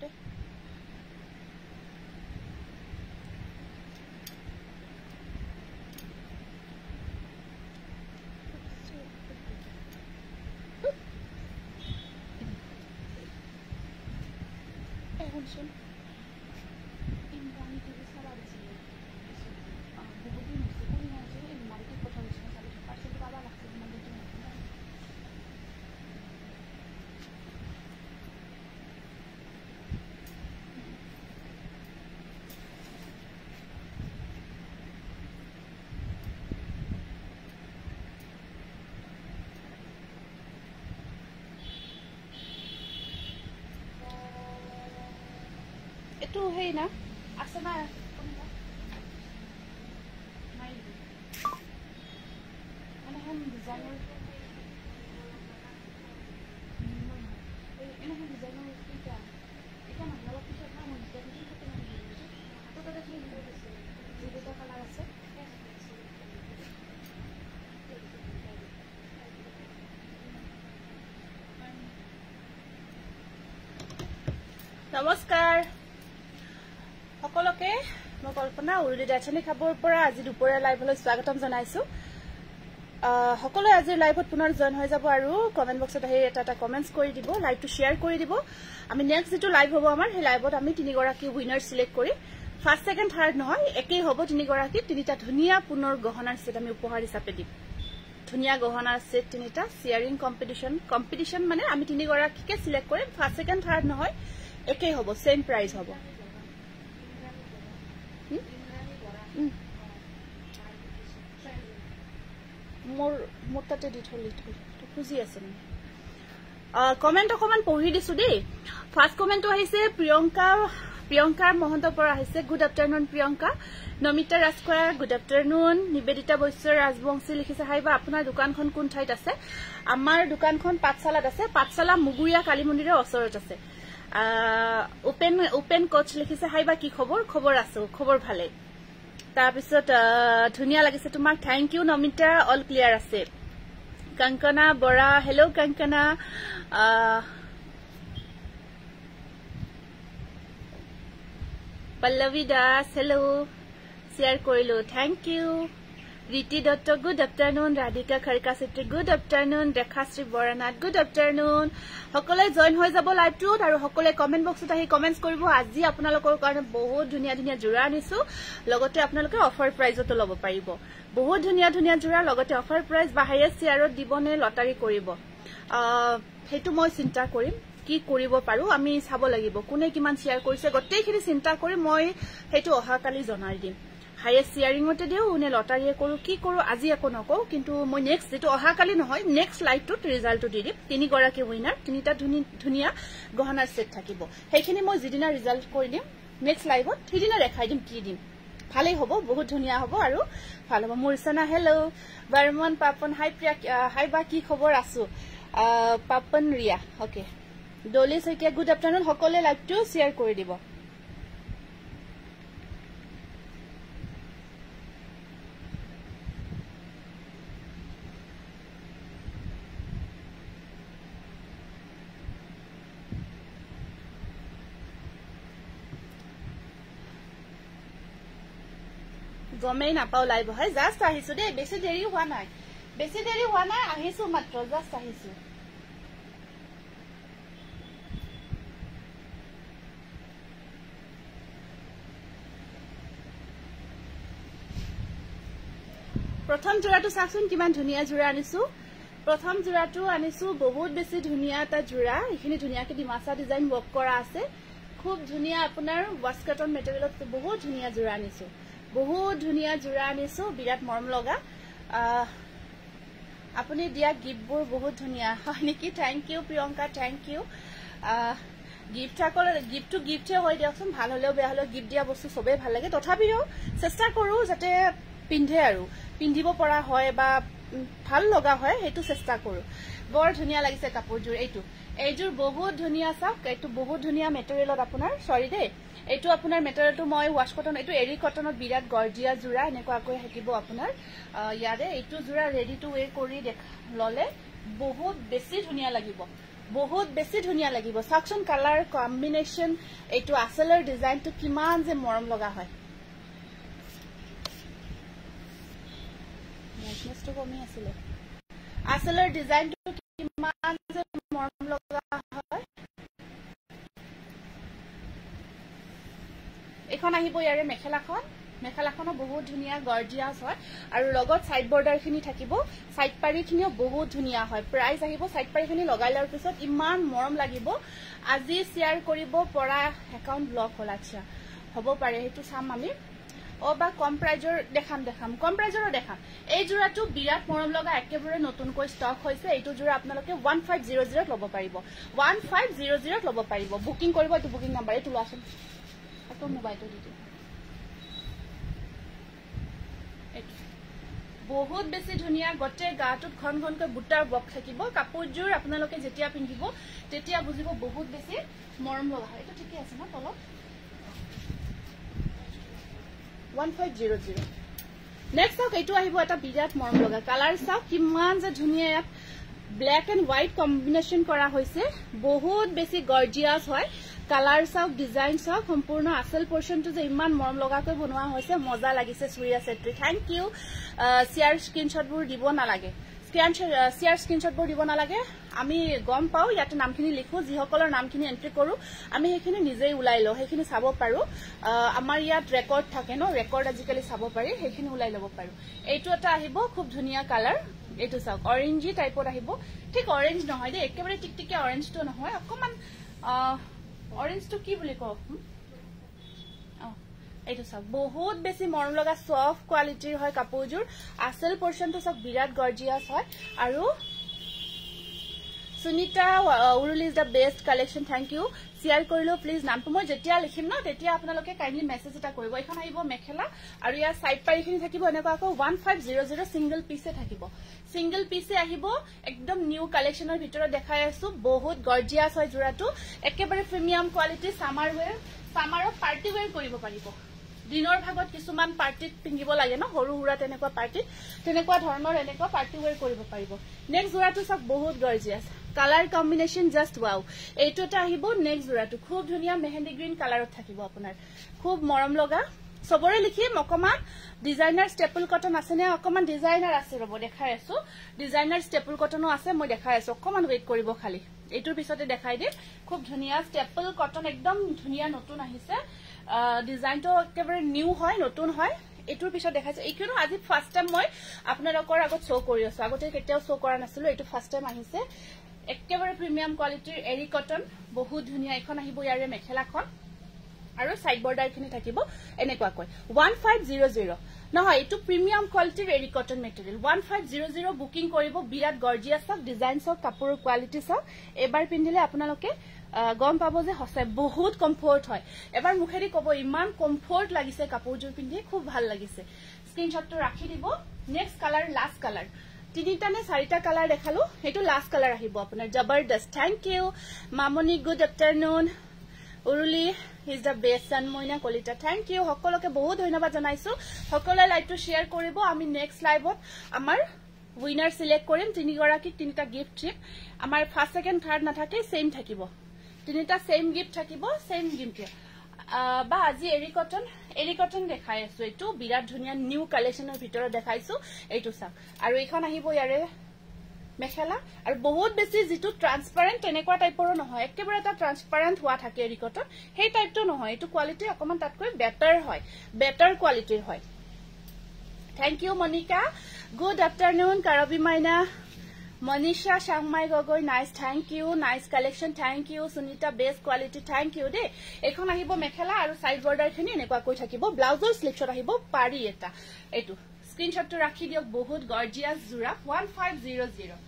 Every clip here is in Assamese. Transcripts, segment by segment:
দে শুনচোন ইনকাম টিভি চাবা দিছিলে বহুত দিন হৈছে কোন আছে এই মালিকক কথা হৈছে চাবি পাৰ্চেলটো পাবা লাগছে মালিকটো itu hey na asa na mai ana han designer ana han designer kita ita na wala kita na mo designer kita na to kada ki hindi dese jeta kala ase নমস্কাৰ সকলোকে মই কল্পনা উৰুলি দাচনি খাবৰ পৰা আজি দুপৰীয়া লাইভলৈ স্বাগতম জনাইছো সকলোৱে আজি লাইভত পুনৰ জয়েন হৈ যাব আৰু কমেন্ট বক্সত আহি এটা কমেন্টস কৰি দিব লাইভটো শেয়াৰ কৰি দিব আমি নেক্সট যেটো লাইভ হ'ব আমাৰ সেই লাইভত আমি তিনি গৰাকী উইনাৰ সিলেক্ট কৰি ফাৰ্স্ট সেকেন্ড থাৰ্ড নহয় একেই হ'ব তিনি গৰাকী তিনিটা ধুনিয়া পুনৰ গহনাৰ সেট আমি উপহাৰ হিচাপে দিম ধুনিয়া গহনাৰ সেট তিনিটা শেয়াৰিং কম্পিটিশন মানে আমি তিনি গৰাকীকে সিলেক্ট কৰিম ফাৰ্স্ট সেকেন্ড থাৰ্ড নহয় একেই হ'ব সেম প্ৰাইজ হ'ব মোৰ তাতে দি থলি তো খুজি আছে মানে কমেন্ট অকমান পঢ়ি দিছো দেই ফাৰ্স্ট কমেন্টটো আহিছে প্ৰিয়ংকা মহন্তৰ পৰা আহিছে good afternoon Priyanka Namita Rajkhowa good afternoon Nibedita Baishya Rajbongshi লিখিছে হাইবা আপোনাৰ দোকানখন কোন ঠাইত আছে আমাৰ দোকানখন পাঠশালাত আছে পাঠশালা মুগুৰিয়া কালী মন্দিৰৰ ওচৰত আছে ওপেন কোচ লিখিছে হাইবা কি খবৰ আছে খবৰ ভালে তাৰপিছত ধুনিয়া লাগিছে তোমাক thank you Namita all clear আছে Kankana Bora hello Kankana Pallavi Das hello share কৰিলো thank you Riti Dutta good afternoon Radhika Kharka Chhetri good afternoon Rekhashree Boranath good afternoon সকলে জয়েন হৈ যাব লাইভটোত আৰু সকলে কমেন্ট বক্সত আহি কমেন্টস কৰিব আজি আপোনালোকৰ কাৰণে বহুত ধুনিয়া ধুনিয়া জোৰা আনিছো লগতে আপোনালোকে অফাৰ প্ৰাইজতো ল'ব পাৰিব বহুত ধুনিয়া ধুনিয়া জোৰা লগতে অফাৰ প্ৰাইজ বা হাইয়েষ্ট শেয়াৰত দিবনে লটাৰী কৰিব হেতু মই চিন্তা কৰিম কি কৰিব পাৰো আমি চাব লাগিব কোনে কিমান শেয়াৰ কৰিছে গটেইখিনি চিন্তা কৰি মই হেতু অহাকালি জনাই দিম হাইয়েষ্ট শেয়াৰিংতে দিও নে লটাৰীয়ে কৰো কি কৰো আজি একো নকও কিন্তু মই নেক্সট যেটো অহাকালি নহয় নেক্সট লাইভটোত ৰিজাল্টটো দি দিম তিনি গৰাকী উইনাৰ তিনিটা ধুনিয়া গহনাৰ সেট থাকিব সেইখিনি মই যিদিনা ৰিজাল্ট কৰি দিম নেক্সট লাইভত সিদিনা দেখাই দিম কি দিম ভালেই হ'ব বহুত ধুনিয়া হ'ব আৰু ভাল হ'ব মুৰছনা হেল্ল বৰ্মন পাপন হাই বা কি খবৰ আছো Papon Riya okay Dolly Saikia good afternoon সকলে লাইভটো শেয়াৰ কৰি দিব গমেই নাপাও লাইভ হয় জাস্ট আহিছো দেই বেছি দেৰি হোৱা নাই আহিছো মাত্ৰ জাস্ট আহিছো প্ৰথম জোৰাটো চাচোন কিমান ধুনিয়া জোৰা আনিছো প্ৰথম জোৰাটো আনিছো বহুত বেছি ধুনিয়া এটা জোৰা এখিনি ধুনিয়াকে ডিমাসা ডিজাইন ওয়াৰ্ক কৰা আছে খুব ধুনিয়া আপোনাৰ ওয়াশ কটন মেটেৰিয়েলত বহুত ধুনিয়া জোৰা আনিছো বহুত ধুনিয়া জোৰা আনিছো বিৰাট মৰম লগা আপুনি দিয়া গিফটবোৰ বহুত ধুনিয়া হয় নেকি thank you Priyanka thank you gift আকলে গিফট টু গিফটে হয় দিয়কচোন ভাল হলেও বেয়া হলেও গিফট দিয়া বস্তু সবে ভাল লাগে তথাপিও চেষ্টা কৰো যাতে পিন্ধে আৰু পিন্ধিব পৰা হয় বা ভাল লগা হয় হেতু চেষ্টা কৰো বৰ ধুনিয়া লাগিছে কাপোৰজোৰ এইজোৰ বহুত ধুনিয়া চাওক এইটো বহুত ধুনিয়া মেটেৰিয়েলত আপোনাৰ সৰি দে এইটো আপোনাৰ মেটেৰিয়েলটো মই ওয়াশ কটন এইটো এৰি কটনত বিৰাট গৰ্জিয়া জোৰা এনেকুৱাকৈ হেকিব আপোনাৰ ইয়াৰে এইটো জোৰা ৰেডি টু ওয়ে কৰি ললে বহুত বেছি ধুনিয়া লাগিব বহুত বেছি ধুনিয়া লাগিব সাকশন কালার কম্বিনেশন এইটো আসলৰ ডিজাইনটো কিমান যে মৰম লগা হয় ব্ৰাইটনেছটো কমি আছিল আসলৰ ডিজাইনটো কিমান যে মৰম লগা হয় এখন আহিব ইয়াৰে মেখেলাখনো বহুত ধুনিয়া গৰ্জিয়াস হয় আৰু লগত সাইড বৰ্ডাৰখিনি থাকিব সাইড পাৰিখিনিও বহুত ধুনিয়া হয় প্ৰাইস আহিব সাইড পাৰিখিনি লগাইলাৰ পিছত ইমান মৰম লাগিব আজি শেয়াৰ কৰিব পৰা একাউন্ট ব্লক হ'ল আচ্ছা হ'ব পাৰে হেতু চাম আমি ও বা কম প্ৰাইজৰ দেখাম কম প্ৰাইজৰো দেখাম এই জোৰাটো বিৰাট মৰম লগা একেবাৰে নতুনকৈ ষ্টক হৈছে এইটো জোৰা আপোনালোকে 1500 ল'ব পাৰিব 1500 ল'ব পাৰিব বুকিং কৰিব এইটো বুকিং নাম্বাৰ এইটো লোৱাচোন আকৌ মোবাইলটো দি দিওঁ বহুত বেছি ধুনিয়া গটে গাটুত ঘনকৈ বুটাৰ বক থাকিব কাপোৰজোৰ আপোনালোকে যেতিয়া পিন্ধিব তেতিয়া বুজিব বহুত বেছি মৰম লগা হয় এটা ঠিকই আছে না তলত 1500 নেক্সট আক এইটো আহিব এটা বিৰাট মৰম লগা কালাৰ চাও কিমান যে ধুনিয়া ব্ল্যাক এন্ড হোয়াইট কম্বিনেশন কৰা হৈছে বহুত বেছি গৰ্জিয়াস হয় কালাৰ চাও ডিজাইন চাও সম্পূৰ্ণ আসল পোৰশনটো যে ইমান মৰম লগাকৈ বনোৱা হৈছে মজা লাগিছে সুৰিয়া সেট্ৰি থ্যাংক ইউ শেয়াৰ স্ক্ৰিনশ্বটবোৰ দিব নালাগে শেয়াৰ স্ক্ৰিনশ্বটবোৰ দিব নালাগে আমি গম পাও ইয়াতে নামখিনি লিখো যিসকলৰ নামখিনি এন্ট্ৰি কৰো আমি হেখিনি নিজেই উলাই লও হেখিনি চাব পাৰো আমাৰ ইয়াত ৰেকৰ্ড থাকে ন ৰেকৰ্ড আজিকালি চাব পাৰি হেখিনি উলাই লব পাৰো এইটো এটা আহিব খুব ধুনিয়া কালাৰ এইটো চাওক অৰেঞ্জি টাইপৰ আহিব ঠিক অৰেঞ্জ নহয় দে একেবাৰে টিকটিকে অৰেঞ্জটো নহয় অকমান অৰেঞ্জটো কি বুলি কও এইটো সব বহুত বেছি মৰম লগা সফট কোৱালিটিৰ হয় কাপোৰজোৰ আসল পোৰশনটো সব বিৰাট গৰ্জিয়াস হয় আৰু সুনিতা উৰুলি is the best collection thank you share কৰিলো প্লিজ নামটো মই যেতিয়া লিখিম না তেতিয়া আপোনালোকে কাইন্ডলি মেসেজ এটা কৰিব এখন আহিব মেখেলা আৰু ইয়াৰ সাইড পাৰিখিনি থাকিব এনেকুৱা আকৌ 1500 সিঙ্গল পিসে থাকিব সিঙ্গল পিসে আহিব একদম নিউ কালেকশনৰ ভিতৰত দেখাই আছো বহুত গৰ্জিয়াস হয় জোৰাটো একেবাৰে প্ৰিমিয়াম কোৱালিটি সামাৰৰ পাৰ্টি ওয়্যাৰ কৰিব পাৰিব দিনৰ ভাগত কিছুমান পাৰ্টিত পিন্ধিব লাগে ন হৰু হুৰা তেনেকুৱা পাৰ্টিত তেনেকুৱা ধৰণৰ এনেকুৱা পাৰ্টি ওয়্যাৰ কৰিব পাৰিব নেক্সট জোৰাটো সব বহুত গৰ্জিয়াস কালাৰ কম্বিনেশন জাস্ট ওয়াও এইটো এটা আহিব নেক্সট জোৰাটো খুব ধুনিয়া মেহেন্দি গ্ৰীন কালাৰত থাকিব আপোনাৰ খুব মৰম লগা সবৰে লিখিম অকমান ডিজাইনাৰ ষ্টেপল কটন আছে নে অকমান ডিজাইনাৰ আছে ৰব দেখাই আছো ডিজাইনাৰ ষ্টেপল কটনো আছে মই দেখাই আছো অকমান ওয়েট কৰিব খালি এইটোৰ পিছতে দেখাই দিম খুব ধুনিয়া ষ্টেপল কটন একদম ধুনিয়া নতুন আহিছে ডিজাইনটো একেবাৰে নিউ হয় নতুন হয় এটোৰ পিছত দেখাইছে এইকিনো আজি ফাৰ্স্ট টাইম মই আপোনালোকৰ আগত শো কৰি আছো আগতে কেতিয়াও শো কৰা নাছিলো এইটো ফাৰ্স্ট টাইম আহিছে একেবাৰে প্ৰিমিয়াম কোৱালিটিৰ এৰি কটন বহুত ধুনিয়া এখন আহিব ইয়াৰে মেখেলাখন আৰু সাইড বৰ্ডাৰখিনি থাকিব এনেকুৱাকৈ 1500 নহয় এটো প্ৰিমিয়াম কোৱালিটিৰ এৰি কটন মেটেৰিয়েল 1500 বুকিং কৰিব বিৰাট গৰ্জিয়াস সব ডিজাইন সব কাপোৰৰ কোৱালিটি সব এবাৰ পিন্ধিলে আপোনালোকে গম পাবো যে হসে বহুত কমফৰ্ট হয় এবাৰ মুখেৰি কব ইমান কমফৰ্ট লাগিছে কাপোৰজোৰ পিন্ধি খুব ভাল লাগিছে স্ক্ৰিনশ্বটটো ৰাখি দিব নেক্সট কালাৰ লাষ্ট কালাৰ তিনিটা নে চাৰিটা কালাৰ দেখালো এটো লাষ্ট কালাৰ আহিব আপোনাৰ জবৰদস্ত thank you Mamoni good afternoon Uruli is the best সান মইনা কলিতা থ্যাংক ইউ সকলোকে বহুত ধন্যবাদ জনাইছো সকলোৱে লাইভটো শেয়াৰ কৰিব আমি নেক্সট লাইভত আমাৰ উইনাৰ সিলেক্ট কৰিম তিনি গৰাকীক তিনিটা গিফট দিম আমাৰ ফাৰ্স্ট সেকেন্ড থাৰ্ড নাথাকে সেম থাকিব তিনিটা সেম গিফট থাকিব সেম গিফট বা আজি এৰি কটন দেখাই আছো এইটো বিৰাট ধুনিয়া নিউ কালেকশনৰ ভিতৰত দেখাইছো এইটো চাওক আৰু এখন আহিব ইয়াৰে মেখেলা আৰু বহুত বেছি যেটো ট্ৰান্সপাৰেন্ট তেনেকুৱা টাইপৰো নহয় একেবাৰে এটা ট্ৰান্সপাৰেন্ট হোৱা থাকে এৰি কটন সেই টাইপটো নহয় এইটো কোৱালিটি অকমান তাতকৈ বেটাৰ হয় বেটাৰ কোৱালিটিৰ হয় thank you Monika good afternoon Karbi Maina Manisha Shangmai Gogoi nice thank you nice collection thank you Sunita best quality thank you দে এখন আহিব মেখেলা আৰু সাইড বৰ্ডাৰখিনি এনেকুৱা কৈ থাকিব ব্লাউজৰ স্লিপছত আহিব পাৰি এটা এইটো স্ক্ৰিনশ্বটটো ৰাখি দিয়ক বহুত গৰ্জিয়াস জোৰা 1500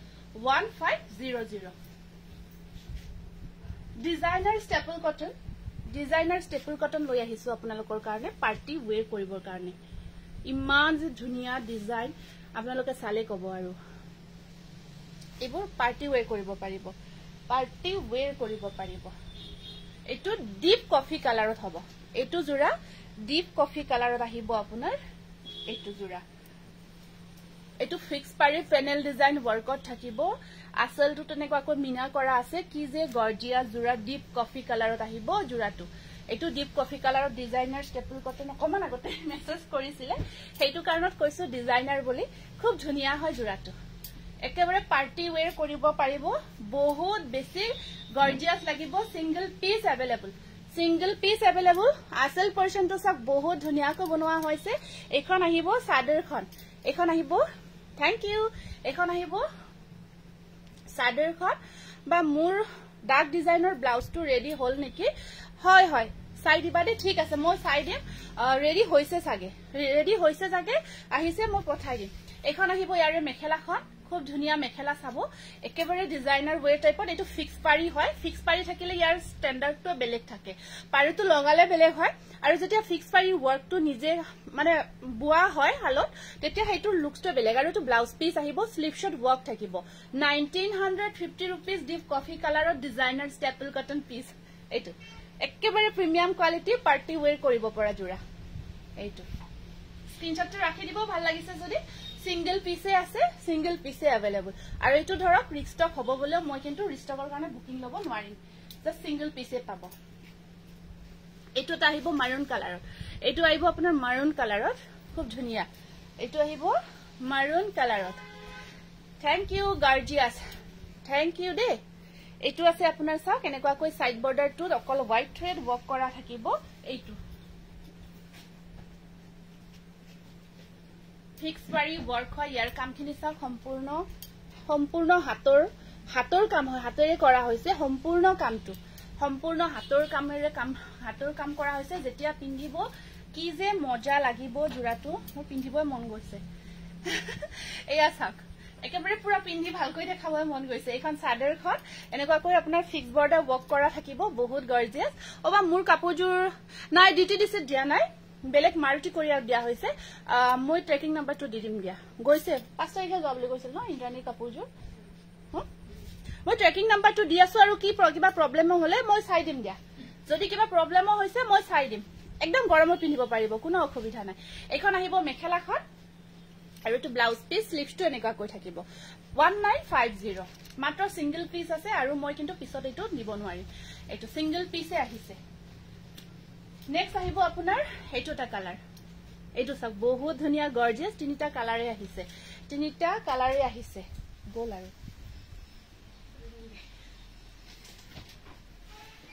ডিজাইনাৰ ষ্টেপল কটন লৈ আহিছো আপোনালোকৰ কাৰণে পাৰ্টি ওয়্যাৰ কৰিবৰ কাৰণে ইমান যে ধুনিয়া ডিজাইন আপোনালোকে চালে কব আৰু এবোৰ পাৰ্টি ওয়্যাৰ কৰিব পাৰিব এটো ডিপ কফি কালাৰত হ'ব এটো জোৰা ডিপ কফি কালাৰত আহিব আপোনাৰ এটো জোৰা এটো ফিক্স পাৰি পেনেল ডিজাইন ওয়াৰ্কত থাকিব আসলটো তেনেকুৱাকৈ মিনা কৰা আছে কি যে গৰ্জিয়াছ জোৰা ডিপ কফি কালাৰত আহিব জোৰাটো এটো ডিপ কফি কালাৰত ডিজাইনাৰ ষ্টেপল কটন অকমান আগতে মেসেজ কৰিছিলে সেইটো কাৰণত কৈছো ডিজাইনাৰ বুলি খুব ধুনিয়া হয় জোৰাটো একেবাৰে পাৰ্টি ওয়্যাৰ কৰিব পাৰিব বহুত বেছি গৰ্জিয়াছ লাগিব সিঙ্গল পিস अवेलेबल আসল পোৰশনটো সব বহুত ধুনিয়াকৈ বনোৱা হৈছে এখন আহিব সাদৰখন এখন আহিব থ্যাংক ইউ এখন আহিব সাদৰখন বা মোৰ ডাৰ্ক ডিজাইনৰ ব্লাউজটো ৰেডি হল নেকি হয় হয় চাই দিবা দে ঠিক আছে মই চাই দিম ৰেডি হৈছে জাগে আহিছে মই পঠাই দিম এখন আহিব ইয়াৰে মেখেলাখন খুব ধুনিয়া মেখেলা চাব একেবাৰে ডিজাইনাৰ ওয়ে টাইপত এটো ফিক্স পাৰি হয় ফিক্স পাৰি থাকিলে ইয়াৰ ষ্টেন্ডাৰ্ডটো বেলেগ থাকে পাৰিটো লগালে বেলেগ হয় আৰু যেতিয়া ফিক্স পাৰি ওয়াৰ্কটো নিজে মানে বুয়া হয় হালত তেতিয়া হেইটো লুকসটো বেলেগ আৰু এটো ব্লাউজ পিস আহিব স্লিপ শট ওয়াৰ্ক থাকিব 1950 रुपीस ডিপ কফি কালাৰত ডিজাইনাৰ ষ্টেপল কটন পিস এটো একেবাৰে প্ৰিমিয়াম কোৱালিটি পাৰ্টি ওয়্যাৰ কৰিব পৰা জোৰা এইটো স্ক্ৰিনশ্বটটো ৰাখি দিব ভাল লাগিছে যদি সিঙ্গল পিসে अवेलेबल আৰু এটো ধৰক ৰিস্টক হ'ব বলে মই কিন্তু ৰিস্টকৰ কাৰণে বুকিং লব নোৱাৰিম জাস্ট সিঙ্গল পিসে পাব এটো আহিব মাৰুন কালাৰত এটো আহিব আপোনাৰ মাৰুন কালাৰত খুব ধুনিয়া এটো আহিব মাৰুন কালাৰত থ্যাংক ইউ গৰ্জিয়াস থ্যাংক ইউ দে এটো আছে আপোনাৰ চাওক এনেকুৱাকৈ সাইড বৰ্ডাৰটো অকল হোৱাইট থ্ৰেড ওয়াৰ্ক কৰা থাকিব এইটো ফিক্স পাৰি ওয়াৰ্ক হয় ইয়াৰ কামখিনি চাওক সম্পূৰ্ণ হাতৰ কাম হয় হাতেৰে কৰা হৈছে সম্পূৰ্ণ হাতৰ কাম কৰা হৈছে যেতিয়া পিন্ধিব কি যে মজা লাগিব জোৰাটো মই পিন্ধিবই মন গৈছে এয়া চাওক একেবাৰে পুৰা পিন্ধি ভালকৈ দেখাবই মন গৈছে এখন সাদৰখন এনেকুৱাকৈ আপোনাৰ ফিক্স বৰ্ডাৰ ওয়াৰ্ক কৰা থাকিব বহুত গৰ্জিয়াস অবা মোৰ কাপোৰজোৰ নাই ডিটি দিছে দিয়া নাই বেলেগ মাৰুতি কোৰিয়াৰ দিয়া হৈছে মই ট্ৰেকিং নাম্বাৰটো দি দিম দিয়া গৈছে 5 তাৰিখে যাব বুলি কৈছিল ন ইন্দ্ৰাণী কাপোৰজোৰ মই ট্ৰেকিং নাম্বাৰটো দি আছো আৰু কি কিবা প্ৰবলেম হলে মই চাই দিম দিয়া যদি কিবা প্ৰবলেম হৈছে মই চাই দিম একদম গৰমত পিন্ধিব পাৰিব কোনো অসুবিধা নাই এখন আহিব মেখেলাখন আৰু এটো ব্লাউজ পিস স্লিভসটো এনেকুৱা কৈ থাকিব 1950 মাত্ৰ সিঙ্গল পিস আছে আৰু মই কিন্তু পিছত এটো দিব নোৱাৰিম এটো সিঙ্গল পিসে আহিছে নেক্সট আহিব আপোনাৰ হেটোটা কালাৰ এটো সব বহুত ধুনিয়া গৰ্জিয়াস তিনিটা কালাৰে আহিছে গোল আৰু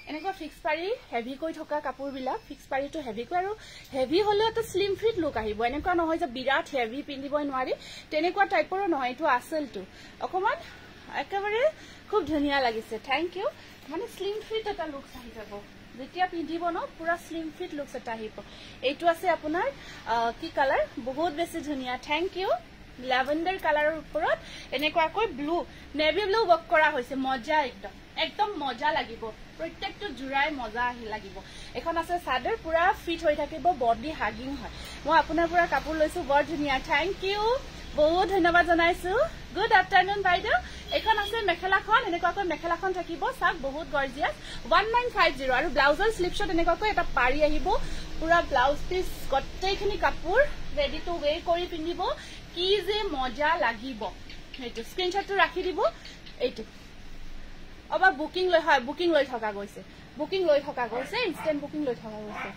এনেকুৱা ফিক্স পাৰি হেভি কৈ থকা কাপোৰ বিলাক ফিক্স পাৰিটো হেভি কৈ আৰু হেভি হলে এটা স্লিম ফিট লুক আহিব এনেকুৱা নহয় যে বিৰাট হেভি পিন্ধিবই নোৱাৰি তেনেকুৱা টাইপৰ নহয় এটো আসলটো অকমান একেবাৰে খুব ধুনিয়া লাগিছে থ্যাংক ইউ মানে স্লিম ফিট এটা লুক আহি যাব যেতিয়া পিন্ধিব ন পুৰা স্লিম ফিট লুকস এটা আহিব এইটো আছে আপোনাৰ কি কালাৰ বহুত বেছি ধুনিয়া থ্যাংক ইউ ল্যাভেন্ডাৰ কালাৰৰ ওপৰত এনেকুৱাকৈ ব্লু নেভি ব্লু ওয়াৰ্ক কৰা হৈছে মজা একদম মজা লাগিব প্ৰত্যেকটো জুৰাই মজা লাগিব এখন আছে সাদৰ পুৰা ফিট হৈ থাকিব বডি হাগিং হয় মই আপোনাৰ পৰা কাপোৰ লৈছো বৰ ধুনিয়া থ্যাংক ইউ বহুত ধন্যবাদ জনাইছো গুড আফটাৰনুন বাইদেউ এখন আছে মেখেলাখন এনেকুৱাকৈ মেখেলাখন থাকিব সাক বহুত গৰ্জিয়াস 1950 আৰু ব্লাউজৰ স্লিপশট এনেকুৱাকৈ এটা পাৰি আহিব পুৰা ব্লাউজ পিস গটেইখিনি কাপোৰ ৰেডি টু ওয়ে কৰি পিন্ধিব কি যে মজা লাগিব এইটো স্ক্ৰিনশ্বটটো ৰাখি দিব এইটো অবা বুকিং লৈ থকা গৈছে ইনষ্টেন্ট বুকিং লৈ থকা গৈছে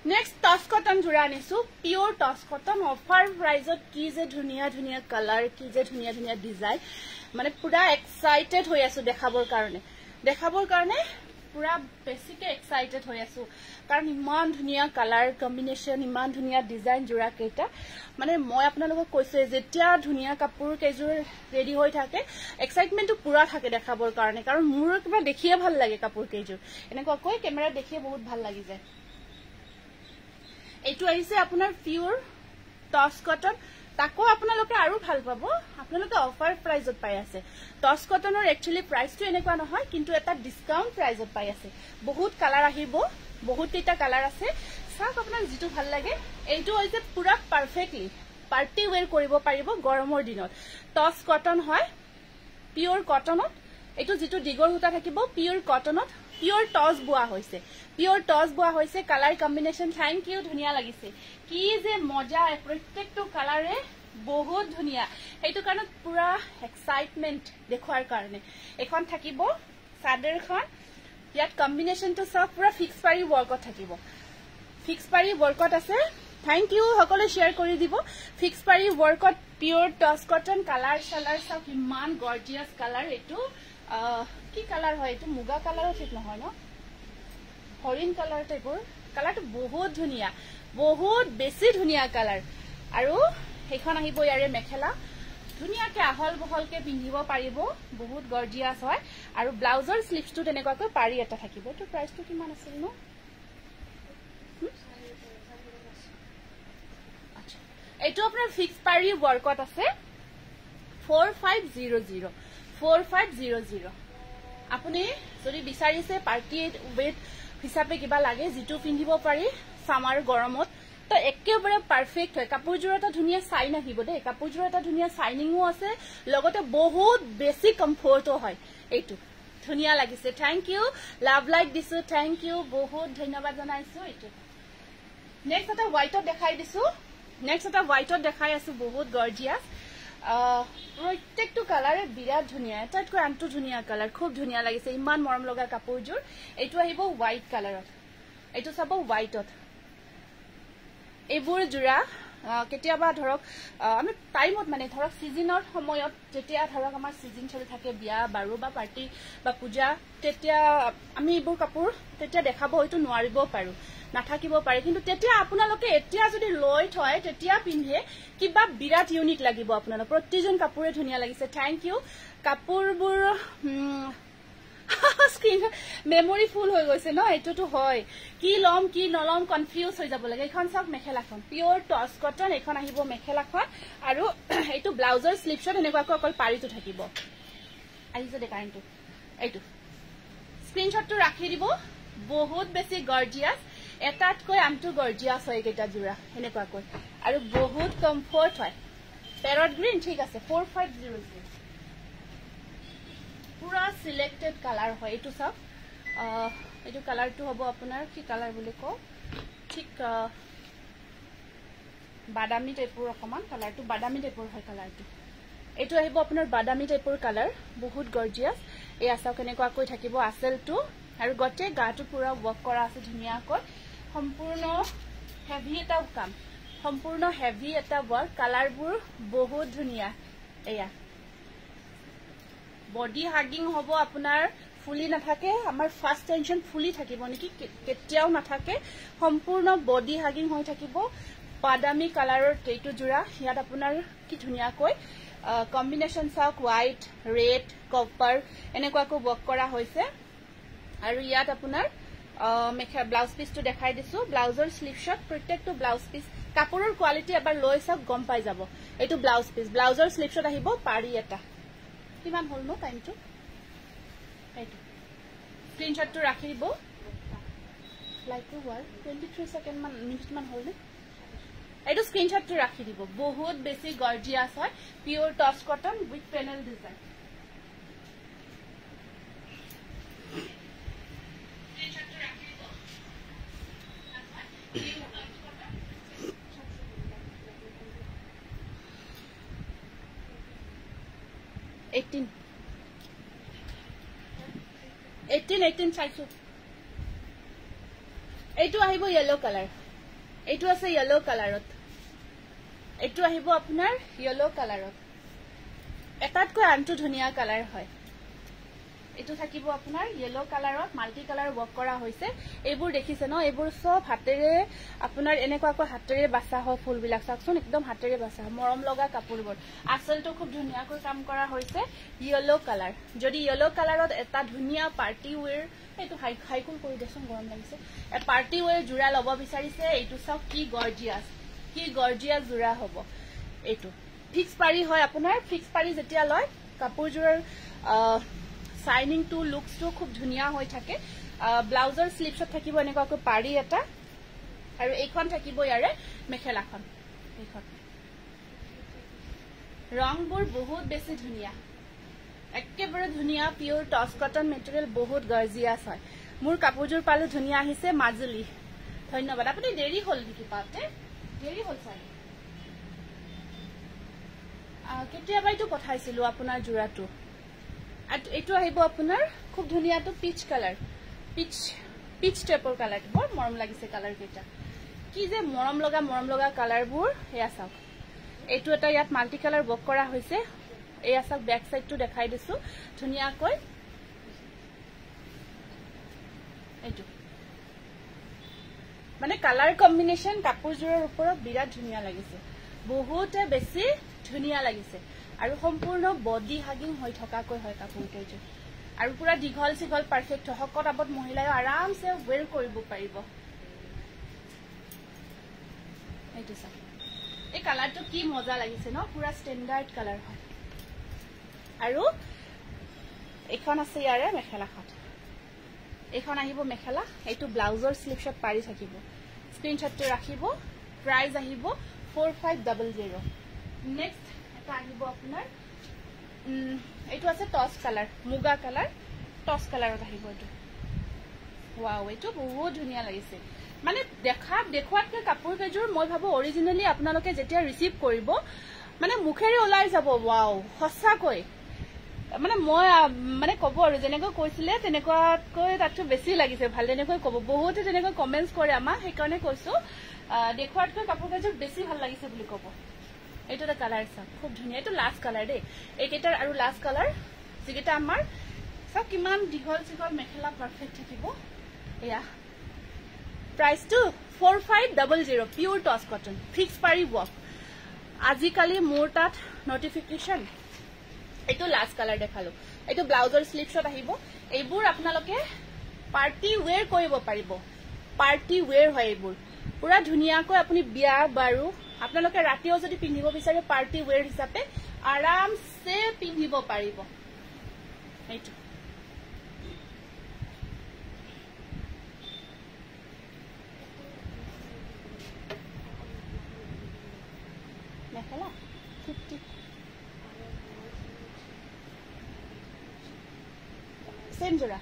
नेक्स्ट टस कटन जोड़ा आनिसु प्योर टस कटन ऑफर प्राइसत की जे धुनिया धुनिया कलर की जे धुनिया धुनिया डिजाइन माने पूरा एक्साइटेड होय आसु देखाबर कारणे पूरा बेसिके एक्साइटेड होय आसु कारण इमान धुनिया कलर कॉम्बिनेशन इमान धुनिया डिजाइन जोड़ा केटा माने মই আপোনালোকক কৈছো যেতিয়া ধুনিয়া কাপোৰ কেজুৰ ৰেডি হৈ থাকে এক্সাইটমেন্টটো পুৰা থাকে দেখাবৰ কাৰণে কাৰণ মোৰ কিবা দেখিয়ে ভাল লাগে কাপোৰ কেজুৰ এনেকুৱা কৈ ক্যামেৰা দেখিয়ে বহুত ভাল লাগি যায় এইটো আহিছে আপোনাৰ পিওৰ টস কটন তাকো আপোনালোকে আৰু ভাল পাব আপোনালোকে অফাৰ প্ৰাইজত পাই আছে টস কটনৰ একচুয়ালি প্ৰাইসটো এনেকুৱা নহয় কিন্তু এটা ডিসকাউন্ট প্ৰাইজত পাই আছে বহুত কালাৰ আহিব বহুত কেইটা কালাৰ আছে সাক আপোনাক যেটো ভাল লাগে এইটো হৈছে পুৰা পাৰ্টি ওৱেৰ কৰিব পাৰিব গৰমৰ দিনত টছ কটন হয় পিওৰ কটনত এটো যেটো ডিগৰ হুতা থাকিব পিওৰ কটনত পিওৰ টছ বোৱা হৈছে পিওৰ টছ বোৱা হৈছে কালাৰ কম্বিনেশন থ্যাংক ইউ ধুনিয়া লাগিছে কি যে মজা প্ৰত্যেকটো কালাৰে বহুত ধুনিয়া এইটো কাৰণ পুৰা এক্সাইটমেন্ট দেখুৱাৰ কাৰণে এখন থাকিব সাদৰখন ইয়াত কম্বিনেশনটো সব পুৰা ফিক্স পাৰি ওয়াৰ্কত থাকিব ফিক্স পাৰি ওয়াৰ্কত আছে থ্যাংক ইউ সকলে শেয়াৰ কৰি দিব ফিক্স পাৰি ওয়াৰ্কত পিওৰ টছ কটন কালাৰ সালাৰ সব ইমান গৰ্জিয়াস কালাৰ এটো কি কালাৰ হয় এটো মুগা কালাৰৰ ঠিক নহয় ন হৰিণ কালাৰ টাইপৰ কালাৰটো বহুত ধুনিয়া বহুত বেছি ধুনিয়া কালাৰ আৰু হেখন আহিব ইয়াৰে মেখেলা ধুনিয়াকে আহল বহলকে পিন্ধিব পাৰিব বহুত গৰ্জিয়াস হয় আৰু ব্লাউজৰ স্লিভছটো তেনেকুৱাকৈ পাৰি এটা থাকিব তো প্ৰাইসটো কিমান আছিল ন আচ্ছা এটো আপোনাৰ ফিক্স পাৰি ওয়াৰ্কত আছে 4500 আপুনি যদি বিচাৰিছে পাৰ্টি ওয়েট হিচাপে কিবা লাগে যেটো পিন্ধিব পাৰি সামাৰ গৰমত তো একেবাৰে পাৰফেক্ট হয় কাপোৰজোৰ এটা ধুনিয়া সাইন আহিব দে কাপোৰজোৰ এটা ধুনিয়া সাইনিংও আছে লগতে বহুত বেছি কমফৰ্টও হয় এইটো ধুনিয়া লাগিছে থ্যাংক ইউ লাভ লাইক দিছো থ্যাংক ইউ বহুত ধন্যবাদ জনাইছো এইটো নেক্সট এটা হোয়াইটত দেখাই দিছো নেক্সট এটা হোয়াইটত দেখাই আছো বহুত গর্জিয়াস প্ৰত্যেকটো কালাৰে বিৰাট ধুনিয়া এটাতকৈ আনটো ধুনিয়া কালাৰ খুব ধুনিয়া লাগিছে ইমান মৰম লগা কাপোৰজোৰ এইটো আহিব হোয়াইট কালাৰত এইটো চাব হোয়াইটত এইবোৰ জোৰা কেতিয়াবা ধৰক আমি টাইমত মানে ধৰক সিজনৰ সময়ত যেতিয়া ধৰক আমাৰ সিজন চলি থাকে বিয়া বাৰু বা পাৰ্টি বা পূজা তেতিয়া আমি এইবোৰ কাপোৰ তেতিয়া দেখাব হয়তো নোৱাৰিব পাৰো নাথাকিব পাৰে কিন্তু তেতিয়া আপোনালোকে এতিয়া যদি লৈ থয় তেতিয়া পিন্ধে কিবা বিৰাট ইউনিক লাগিব আপোনালোক প্ৰতিজন কাপোৰে ধুনিয়া লাগিছে থ্যাংক ইউ কাপোৰবোৰ স্ক্ৰীন মেমৰি ফুল হৈ গৈছে ন এটোটো হয় কি লম কি নলম কনফিউজ হৈ যাব লাগে এখন সব মেখেলাখন পিওৰ টছ কটন এখন আহিব মেখেলাখন আৰু এইটো ব্লাউজৰ স্লিভছত এনেকুৱাকৈ অকল পাৰিটো থাকিব আহিছে দে কাৰেণ্টটো এইটো স্ক্ৰীনশ্বটটো ৰাখি দিব বহুত বেছি গৰ্জিয়াস এটাতকৈ আনটো গৰ্জিয়াস হয় কেটা জোৰা এনেকুৱাকৈ আৰু বহুত কমফৰ্ট হয় প্যাৰট গ্ৰীন ঠিক আছে 4500 পুরা সিলেক্টেড কালার হয় এটো সব এটো কালারটো হবো আপনার কি কালার বলে কো ঠিক বাদামি টাইপৰ অকমান কালাৰটো বাদামি টাইপৰ হয় কালাৰটো এটো আহিব আপোনাৰ বাদামি টাইপৰ কালাৰ বহুত গৰ্জিয়াস এই আসাও কেনেকুৱাকৈ থাকিব আসলটো আৰু গতে গাটো পুৰা ওয়াৰ্ক কৰা আছে ধুনিয়াকৈ সম্পূৰ্ণ হেভি এটা কাম সম্পূৰ্ণ হেভি এটা ওয়াৰ্ক কালাৰবোৰ বহুত ধুনিয়া এয়া বডি হাগিং হবো আপোনাৰ ফুলি নাথাকে আমাৰ ফাৰ্স্ট টেনশন ফুলি থাকিব নেকি কেতিয়াও নাথাকে সম্পূৰ্ণ বডি হাগিং হৈ থাকিব বাদামি কালাৰৰ এইটো জোৰা ইয়াত আপোনাৰ কি ধুনিয়াকৈ কম্বিনেশন চাওক হোয়াইট ৰেড কপাৰ এনেকুৱাকৈ ওয়াৰ্ক কৰা হৈছে আৰু ইয়াত আপোনাৰ মেখা ব্লাউজ পিসটো দেখাই দিছো ব্লাউজৰ স্লিভছত প্ৰত্যেকটো ব্লাউজ পিস কাপোৰৰ কোৱালিটি এবাৰ লৈ চাওক গম পাই যাব এইটো ব্লাউজ পিস ব্লাউজৰ স্লিভছত আহিব পাৰি এটা কিমান হল নো টাইমটো এইটো স্ক্ৰিনশটটো ৰাখি দিব লাইকটো হোৱাৰ 23 সেকেন্ড মান মিনিট মান হল নে এইটো স্ক্ৰিনশটটো ৰাখি দিব বহুত বেছি গৰ্জিয়াস হয় পিওৰ টছ কটন উইথ প্যানেল ডিজাইন স্ক্ৰিনশটটো ৰাখি দিব 18 চাইছো এইটো আহিব ইয়েলো কালাৰ এইটো আছে ইয়েলো কালাৰত এইটো আহিব আপোনাৰ ইয়েলো কালাৰত এটাতকৈ আনটো ধুনিয়া কালাৰ হয় এইটো থাকিব আপোনাৰ ইয়েলো কালাৰত মাল্টি কালাৰ ওয়াৰ্ক কৰা হৈছে এইবোৰ দেখিছে ন এইবোৰ সব হাতেৰে আপোনাৰ এনেকুৱাকৈ হাতেৰে বাছা হয় ফুলবিলাক চাকচোন একদম হাতেৰে বাছা মৰম লগা কাপোৰবোৰ আসলটো খুব ধুনিয়াকৈ কাম কৰা হৈছে ইয়েলো কালাৰ যদি ইয়েলো কালাৰত এটা ধুনিয়া পাৰ্টি ওয়্যাৰ এইটো হাইকুল কৰি দেচোন গৰম লাগিছে এ পাৰ্টি ওয়্যাৰ জোৰা লব বিচাৰিছে এইটো সব কি গৰ্জিয়াস জোৰা হ'ব এইটো ফিক্স পাৰি হয় আপোনাৰ ফিক্স পাৰি যেতিয়া লয় কাপোৰজোৰৰ সাইনিং টু লুকস তো খুব ধুনিয়া হৈ থাকে ব্লাউজৰ স্লিভছত থাকিব এনেকুৱাকৈ পাৰি এটা আৰু এইখন থাকিব ইয়াৰে মেখেলাখন এইখন ৰংবোৰ বহুত বেছি ধুনিয়া একেবাৰে ধুনিয়া পিওৰ টস কটন মেটেৰিয়াল বহুত গৰ্জিয়াস হয় মোৰ কাপোৰজোৰ পালো ধুনিয়া আহিছে মাজুলী ধন্যবাদ আপুনি দেৰি হল নেকি পাতে দেৰি হল চাই কেতিয়াবা এইটো পঠাইছিলো আপোনাৰ জোৰাটো এইটো আহিব আপোনাৰ খুব ধুনিয়াটো পিচ কালাৰ পিচ টাইপৰ কালাৰ বৰ মৰম লাগিছে কালাৰ কেইটা কি যে মৰম লগা কালাৰবোৰ হেয়া চাওক এইটো এটা ইয়াত মাল্টি কালাৰ বক কৰা হৈছে এয়া চাওক ব্যাক সাইডটো দেখাই দিছো ধুনিয়াকৈ এইটো মানে কালার কম্বিনেশন কাপোৰজোৰৰ ওপৰত বিৰাট ধুনিয়া লাগিছে বহুত বেছি ধুনিয়া লাগিছে আৰু সম্পূৰ্ণ বডি হাগিং হৈ থকাকৈ হয় কাপোৰটো আৰু পুৰা দীঘল সিঘল পাৰফেক্ট হকত আপত মহিলাই আৰামসে ওয়েৰ কৰিব পাৰিব এইটো চাওক এই কালাৰটো কি মজা লাগিছে ন পুৰা স্ট্যান্ডাৰ্ড কালাৰ হয় আৰু এখন আছে ইয়াৰে মেখেলাখন এখন আহিব মেখেলা এইটো ব্লাউজৰ স্লিপ শট পাৰি থাকিব স্ক্ৰিনশটটো ৰাখিব প্ৰাইস আহিব 4500 নেক্সট এটা আহিব আপোনাৰ এইটো আছে টস কালাৰ মুগা কালাৰ টস কালাৰত আহিব এইটো ওয়াও এইটো বহুত ধুনিয়া লাগিছে মানে দেখুৱাতকৈ কাপোৰ কেজোৰ মই ভাবো অৰিজিনালি আপোনালোকে যেতিয়া ৰিসিভ কৰিব মানে মুখেৰে ওলাই যাব ওয়াও সঁচাকৈ মানে মই মানে কব আৰু যেনেকৈ কৈছিলে তেনেকুৱাকৈ তাতকৈ বেছি লাগিছে ভাল তেনেকৈ কব বহুতে তেনেকৈ কমেন্টস কৰে আমা সেইকাৰণে কৈছো দেখুৱাতকৈ কাপোৰ কেজোৰ বেছি ভাল লাগিছে বুলি কব এইটো এটা কালাৰ চাওক খুব ধুনিয়া এইটো লাষ্ট কালাৰ দেই এইকেইটাৰ আৰু লাষ্ট কালাৰ যিকেইটা আমাৰ সব কিমান দীঘল সিঘল মেখেলা পাৰফেক্ট থাকিব এয়া প্ৰাইসটো 4500 পিওৰ টস কটন ফিক্স পাৰি ওয়াক আজিকালি মোৰ তাত নোটিফিকেশন এইটো লাষ্ট কালাৰ দেখালো এইটো ব্লাউজৰ স্লিপ শট আহিব এইবোৰ আপোনালোকে পাৰ্টি ওয়্যাৰ কৰিব পাৰিব পাৰ্টি ওয়্যাৰ হয় এইবোৰ পুৰা ধুনিয়াকৈ আপুনি বিয়া বাৰু আপোনালোকে ৰাতিও যদি পিন্ধিব বিচাৰে পাৰ্টি ওয়্যাৰ হিচাপে আৰামসে পিন্ধিব পাৰিব এইটো মেখেলা 50 सेम जोड़ा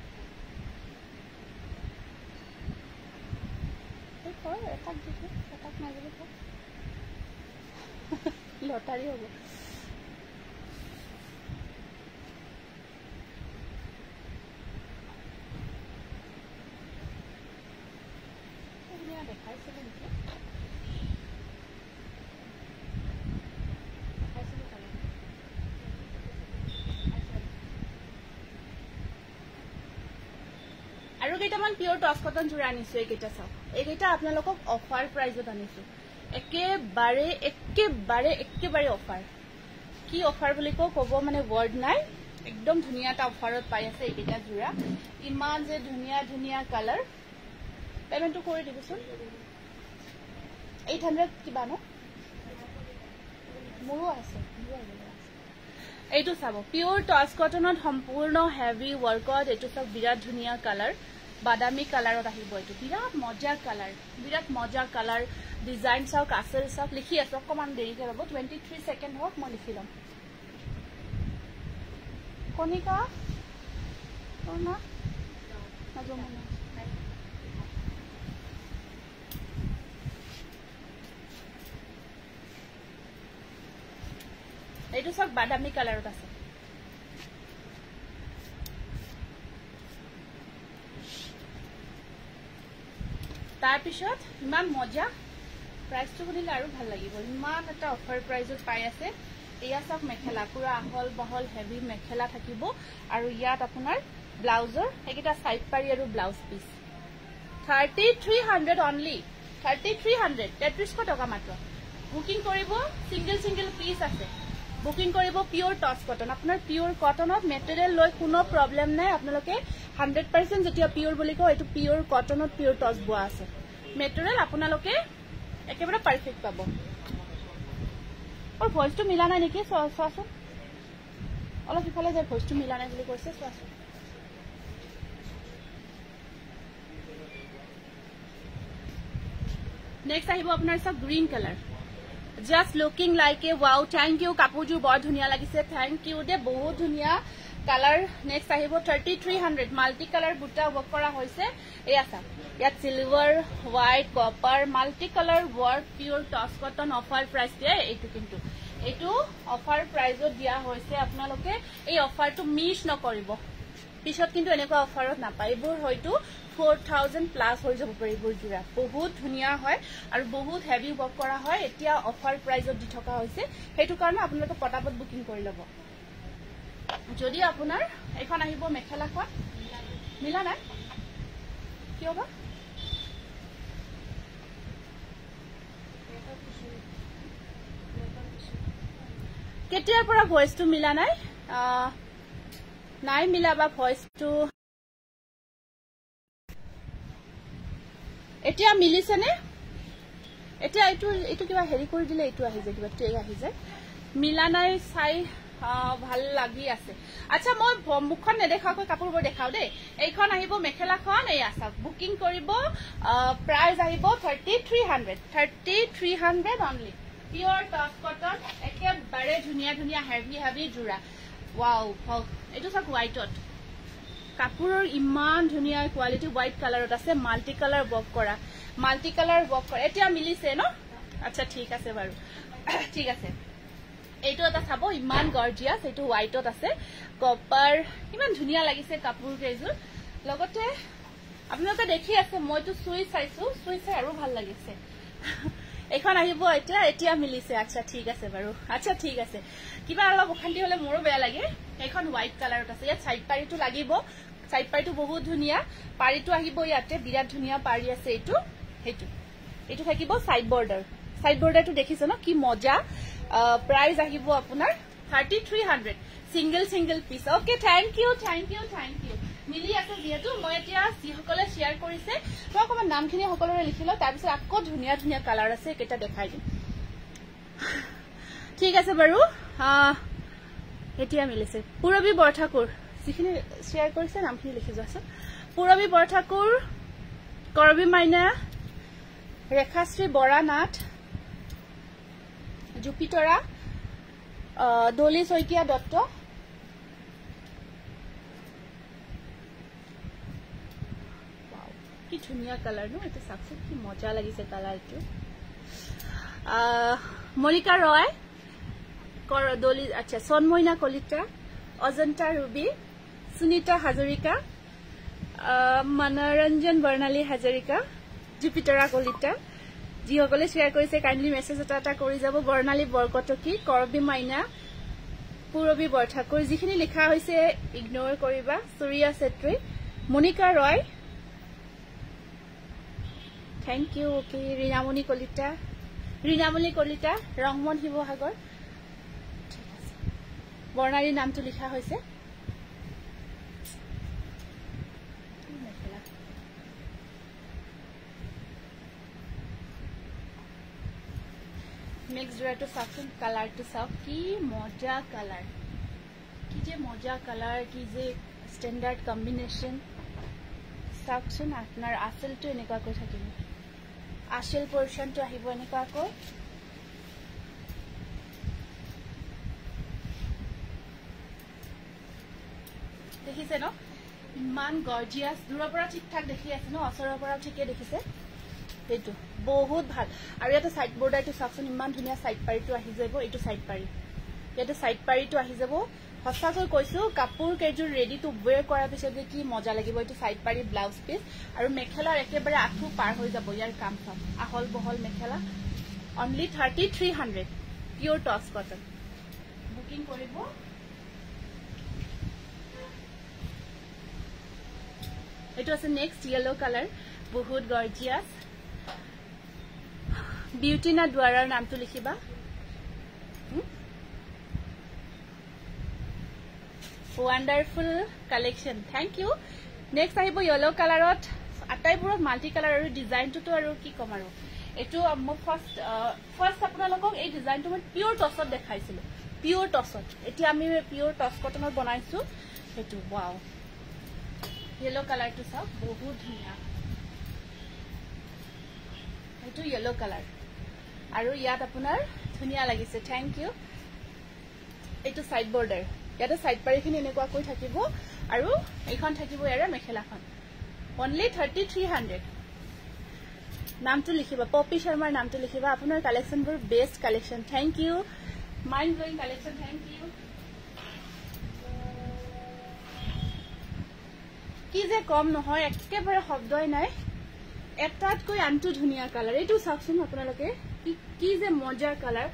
लटारी हो गया देखा আৰু কেইটামান পিওৰ টস কটন জোৰা আনিছো এইকেইটা চাওক এইকেইটা আপোনালোকক অফাৰ প্ৰাইজত আনিছো একেবাৰে অফাৰ কি অফাৰ বুলি কব মানে ওয়াৰ্ড নাই একদম ধুনিয়া এটা অফাৰত পাই আছে এইকেইটা জোৰা ইমান যে ধুনিয়া কালাৰ পেমেন্টটো কৰি দিবচোন 800 কিবা ন মোৰো আছে এইটো চাব পিওর টস কটনত সম্পূর্ণ হেভি ওয়ার্কত এইটো সব বিরাট ধুনিয়া কালার বাদামি কালারত আহিব এইটো বিরাট মজা কালার ডিজাইন চাওক কাসেল চাওক লিখি আছো অকমান দেৰিকে ৰব 23 সেকেন্ড হওক মই লিখি লম কনিকা না নাজমনা এইটো সব বাদামি কালারত আছে তার পিছত ইমান মজা প্রাইসটো শুনিলে আৰু ভাল লাগিব ইমান এটা অফার প্রাইজত পাই আছে এয়া সব মেখেলা পুরা আহল বহল হেভি মেখেলা থাকিব আৰু ইয়াত আপোনাৰ ব্লাউজৰ এইকেইটা সাইড পাৰি আৰু ব্লাউজ পিস 3300 অনলি 3300 টকা মাত্ৰ বুকিং কৰিব সিঙ্গেল পিস আছে বুকিং কৰিব পিওর টস কটন আপনার পিওর কটনত মেটেরিয়াল লৈ কোনো প্রবলেম নাই আপোনালোকে 100% যেতিয়া পিওর বুলি কয় এটো পিওর কটনত পিওর টস বোৱা আছে মেটেৰিয়াল আপোনালোকে একেবাৰে পাৰফেক্ট পাব और ভয়েসটো মিলা নাই নেকি সোৱাচোন অলপ ইফালে যায় ভয়েসটো মিলা নাই বুলি কৈছে সোৱাচোন নেক্সট আহিব আপোনাৰ সব green colour just looking like a wow thank you কাপোৰযোৰ বৰ ধুনীয়া লাগিছে থ্যাংক ইউ দে বহুত ধুনীয়া কালাৰ নেক্সট আহিব 3300 মাল্টি কালাৰ বুটা ৱৰ্ক কৰা হৈছে এয়া চাওক ইয়াত silver white copper multi colour work pure টছ কটন অফাৰ প্ৰাইচ দিয়ে এইটো কিন্তু এইটো অফাৰ প্ৰাইজত দিয়া হৈছে আপোনালোকে এই অফাৰটো মিছ নকৰিব পিছত কিন্তু এনেকুৱা অফাৰত নাপায় এইবোৰ হয়তো 4000 প্লাস হৈ যাব পাৰে এইবোৰ জোৰা বহুত ধুনীয়া হয় আৰু বহুত হেভি ৱৰ্ক কৰা হয় এতিয়া অফাৰ প্ৰাইজত দি থকা হৈছে সেইটো কাৰণে আপোনালোকে পটাপট বুকিং কৰি ল'ব যদি আপোনাৰ এখন আহিব মেখেলাখন মিলা নাই কিয় বা কেতিয়াৰ পৰা ভয়েসটো মিলা নাই নাই মিলা বা ভয়েসটো এতিয়া মিলিছে নে এতিয়া এইটো কিবা হেৰি কৰি দিলে এইটো আহি যায় কিবা টেগ আহি যায় মিলা নাই চাই ভাল লাগি আছে আচ্ছা মই মুখখন নেদেখাকৈ কাপোৰবোৰ দেখাও দেই এইখন আহিব মেখেলাখন এই আছা বুকিং কৰিব প্ৰাইস আহিব 3300 অনলি পিওৰ টপ কটন একেবাৰে ধুনীয়া ধুনীয়া হেভি হেভি জোৰা ওয়াও এইটো সব হোয়াইটত কাপোৰৰ ইমান ধুনীয়া কোৱালিটি হোয়াইট কালাৰত আছে মাল্টি কালাৰ ৱৰ্ক কৰা এতিয়া মিলিছে ন আচ্ছা ঠিক আছে বাৰু ঠিক আছে এইটো এটা চাব ইমান গৰ্জিয়াস এইটো হোয়াইটত আছে কপাৰ ইমান ধুনীয়া লাগিছে কাপোৰ কেইযোৰ লগতে আপোনালোকে দেখি আছে মইতো সুই চাইছো সুই চাই আৰু ভাল লাগিছে এখন আহিব এতিয়া মিলিছে আচ্ছা ঠিক আছে বাৰু আচ্ছা ঠিক আছে কিবা অলপ অশান্তি হলে মোৰো বেয়া লাগে এখন হোয়াইট কালাৰত আছে ইয়াত সাইড পাৰিটো লাগিব সাইড পাৰিটো বহুত ধুনীয়া পাৰিটো আহিব ইয়াতে বিৰাট ধুনীয়া পাৰি আছে এইটো থাকিব সাইড বৰ্ডাৰটো দেখিছে ন কি মজা প্ৰাইস আহিব আপোনাৰ 3300 single piece okay thank you Mili আছে যেহেতু মই এতিয়া যিসকলে শেয়াৰ কৰিছে মই অকমান নামখিনি সকলোৰে লিখিলো তাৰ পিছত আকৌ ধুনীয়া ধুনীয়া কালাৰ আছে কেটা দেখাই দিম ঠিক আছে বাৰু এতিয়া মিলিছে পুৰবী বৰঠাকুৰ যিখিনি শেয়াৰ কৰিছে নামখিনি লিখি যোৱাচোন পুৰবী বৰঠাকুৰ কৰবী মাইনা ৰেখাশ্ৰী বৰানাথ জুপিতৰা দলি শইকীয়া দত্ত কি ধুনীয়া কালাৰ ন এটা সাকসে কি মজা লাগিছে কালাৰটো মলিকা ৰয় দলি আচ্ছা সনমইনা কলিতা অজন্তা ৰুবি সুনিতা হাজৰিকা মনোৰঞ্জন বৰ্ণালী হাজৰিকা জুপিতৰা কলিতা যিসকলে শেয়াৰ কৰিছে কাইন্ডলি মেছেজ এটা কৰি যাব বৰ্ণালী বৰকটকী কৰবী মাইনা পুৰবী বৰঠাকুৰ যিখিনি লিখা হৈছে ইগনোৰ কৰিবা সুৰিয়া সেত্ৰী মনিকা ৰয় থ্যাংক ইউ ওকে ৰীনামণি কলিতা ৰংমন শিৱসাগৰ বৰ্ণালী নামটো লিখা হৈছে নেক্সট জোড়াটো চাওকচোন কালাৰটো চাওক কি মজা কালাৰ কি যে ষ্টেণ্ডাৰ্ড কম্বিনেশ্যন চাওকচোন আপোনাৰ আঁচলটো এনেকুৱাকৈ থাকিব আঁচল পৰ্চনটো আহিব এনেকুৱাকৈ দেখিছে ন ইমান গৰ্জিয়াস দূৰৰ পৰা ঠিক ঠাক দেখি আছে ন ওচৰৰ পৰা ঠিকে দেখিছে এইটো বহুত ভাল আৰু এটা সাইড বৰ্ডাৰটো চাওকচোন ইমান ধুনীয়া সাইড পাৰিটো আহি যাব এইটো সাইড পাৰি ইয়াতে সাইড পাৰিটো আহি যাব হস্তাকৈ কৈছো কাপোৰ কেজুৰ ৰেডি টু ওয়ৰ কৰাৰ পিছত কি মজা লাগিব এইটো সাইড পাৰি ব্লাউজ পিস আৰু মেখেলাৰ একেবাৰে আঁঠু পাৰ হৈ যাব ইয়াৰ কাম চাম আহল বহল মেখেলা অনলি 3300 পিওৰ টছ কটন বুকিং কৰিব এইটো আছে নেক্সট ইয়েলো কালাৰ বহুত গৰ্জিয়াস বিউটিনা দ্বাৰাৰ নামটো লিখিবা ওয়ান্ডাৰফুল কালেকশন থ্যাংক ইউ নেক্সট আহিব ইয়েলো কালাৰত আটাইবোৰত মাল্টি কালাৰ আৰু ডিজাইনটো আৰু কি কম আৰু এটো মই ফাৰ্স্ট আপোনালোকক এই ডিজাইনটো মই পিওৰ টছত দেখাইছিলো পিওৰ টছত এতিয়া আমি পিওৰ টছ কটনত বনাইছো এটো ওয়াও ইয়েলো কালাৰটো চাওক বহুত ধুনীয়া এটো ইয়েলো কালাৰ আৰু ইয়াত আপোনাৰ ধুনিয়া লাগিছে থ্যাংক ইউ এইটো সাইড বৰ্ডাৰ ইয়াতে সাইড পাৰিখিনি এনেকুৱাকৈ থাকিব আৰু এইখন থাকিব ইয়াৰে মেখেলাখন only 3300 নামটো লিখিবা পপি শৰ্মাৰ নামটো লিখিবা আপোনাৰ কালেকশনবোৰ best collection thank you mind blowing collection thank you কি যে কম নহয় একেবাৰে শব্দই নাই এটাতকৈ আনটো ধুনিয়া কালাৰ এইটো চাওকচোন আপোনালোকে কি যে মজাৰ কালাৰ